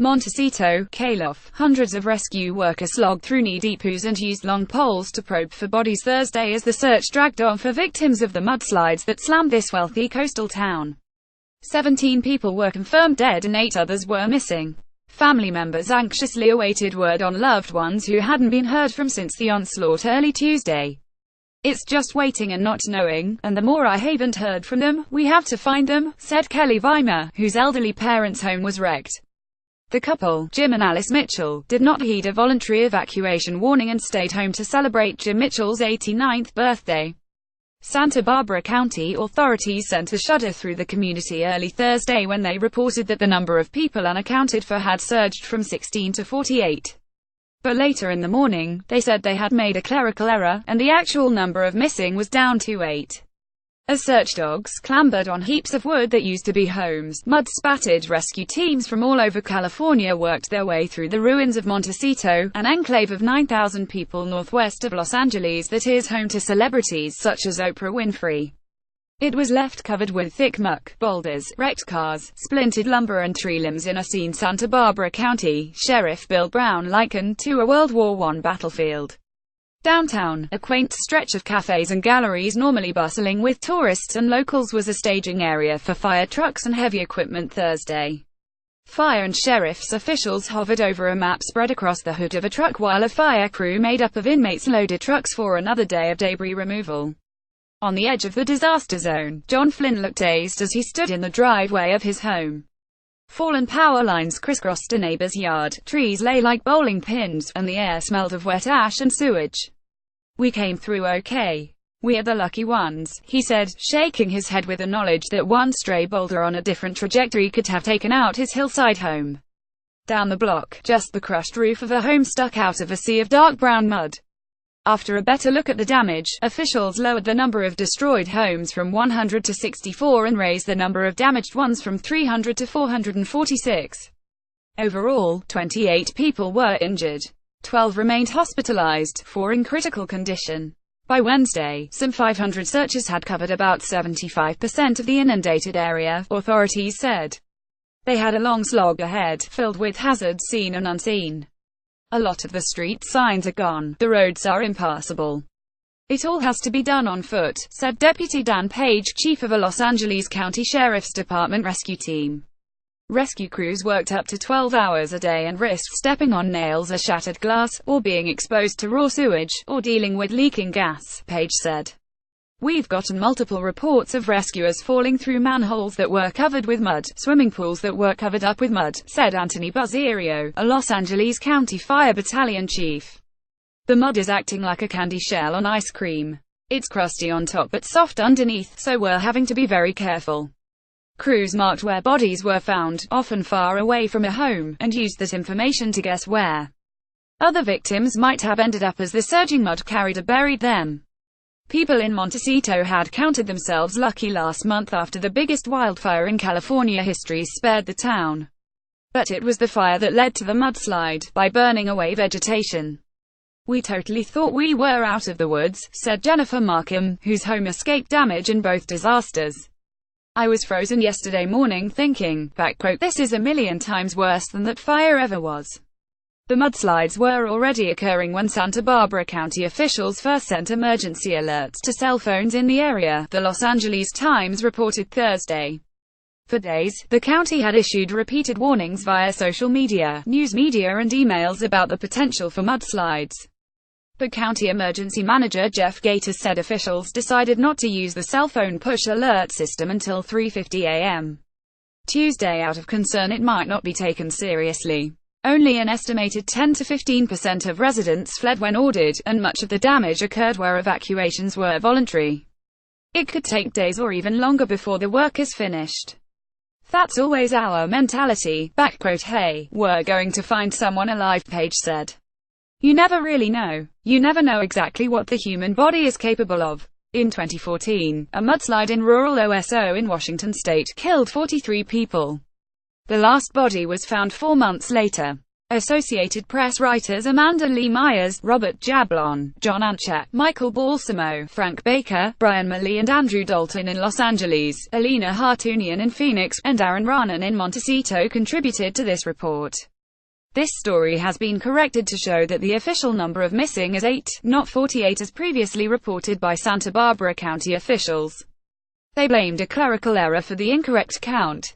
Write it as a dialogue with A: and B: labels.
A: Montecito, CALIF. Hundreds of rescue workers slogged through knee-deep ooze and used long poles to probe for bodies Thursday as the search dragged on for victims of the mudslides that slammed this wealthy coastal town. 17 people were confirmed dead and 8 others were missing. Family members anxiously awaited word on loved ones who hadn't been heard from since the onslaught early Tuesday. "It's just waiting and not knowing, and the more I haven't heard from them, we have to find them," said Kelly Weimer, whose elderly parents' home was wrecked. The couple, Jim and Alice Mitchell, did not heed a voluntary evacuation warning and stayed home to celebrate Jim Mitchell's 89th birthday. Santa Barbara County authorities sent a shudder through the community early Thursday when they reported that the number of people unaccounted for had surged from 16 to 48. But later in the morning, they said they had made a clerical error, and the actual number of missing was down to 8. As search dogs clambered on heaps of wood that used to be homes, mud-spattered rescue teams from all over California worked their way through the ruins of Montecito, an enclave of 9,000 people northwest of Los Angeles that is home to celebrities such as Oprah Winfrey. It was left covered with thick muck, boulders, wrecked cars, splintered lumber and tree limbs in a scene Santa Barbara County Sheriff Bill Brown likened to a World War I battlefield. Downtown, a quaint stretch of cafes and galleries normally bustling with tourists and locals, was a staging area for fire trucks and heavy equipment Thursday. Fire and sheriff's officials hovered over a map spread across the hood of a truck while a fire crew made up of inmates loaded trucks for another day of debris removal. On the edge of the disaster zone, John Flynn looked dazed as he stood in the driveway of his home. Fallen power lines crisscrossed a neighbor's yard, trees lay like bowling pins, and the air smelled of wet ash and sewage. "We came through okay. We are the lucky ones," he said, shaking his head with the knowledge that one stray boulder on a different trajectory could have taken out his hillside home. Down the block, just the crushed roof of a home stuck out of a sea of dark brown mud. After a better look at the damage, officials lowered the number of destroyed homes from 100 to 64 and raised the number of damaged ones from 300 to 446. Overall, 28 people were injured. 12 remained hospitalized, 4 in critical condition. By Wednesday, some 500 searchers had covered about 75% of the inundated area, authorities said. They had a long slog ahead, filled with hazards seen and unseen. "A lot of the street signs are gone. The roads are impassable. It all has to be done on foot," said Deputy Dan Page, chief of a Los Angeles County Sheriff's Department rescue team. Rescue crews worked up to 12 hours a day and risked stepping on nails or shattered glass, or being exposed to raw sewage, or dealing with leaking gas, Page said. "We've gotten multiple reports of rescuers falling through manholes that were covered with mud, swimming pools that were covered up with mud," said Anthony Buzzerio, a Los Angeles County Fire Battalion chief. "The mud is acting like a candy shell on ice cream. It's crusty on top but soft underneath, so we're having to be very careful." Crews marked where bodies were found, often far away from a home, and used that information to guess where other victims might have ended up as the surging mud carried or buried them. People in Montecito had counted themselves lucky last month after the biggest wildfire in California history spared the town. But it was the fire that led to the mudslide, by burning away vegetation. "We totally thought we were out of the woods," said Jennifer Markham, whose home escaped damage in both disasters. "I was frozen yesterday morning thinking, this is a million times worse than that fire ever was." The mudslides were already occurring when Santa Barbara County officials first sent emergency alerts to cell phones in the area, the Los Angeles Times reported Thursday. For days, the county had issued repeated warnings via social media, news media and emails about the potential for mudslides. But County Emergency Manager Jeff Gator said officials decided not to use the cell phone push alert system until 3:50 a.m. Tuesday out of concern it might not be taken seriously. Only an estimated 10 to 15% of residents fled when ordered, and much of the damage occurred where evacuations were voluntary. It could take days or even longer before the work is finished. "That's always our mentality, hey, we're going to find someone alive," Page said. "You never really know. You never know exactly what the human body is capable of." In 2014, a mudslide in rural OSO in Washington state killed 43 people. The last body was found 4 months later. Associated Press writers Amanda Lee Myers, Robert Jablon, John Anchak, Michael Balsamo, Frank Baker, Brian Milley and Andrew Dalton in Los Angeles, Alina Hartunian in Phoenix, and Aaron Ranan in Montecito contributed to this report. This story has been corrected to show that the official number of missing is 8, not 48 as previously reported by Santa Barbara County officials. They blamed a clerical error for the incorrect count.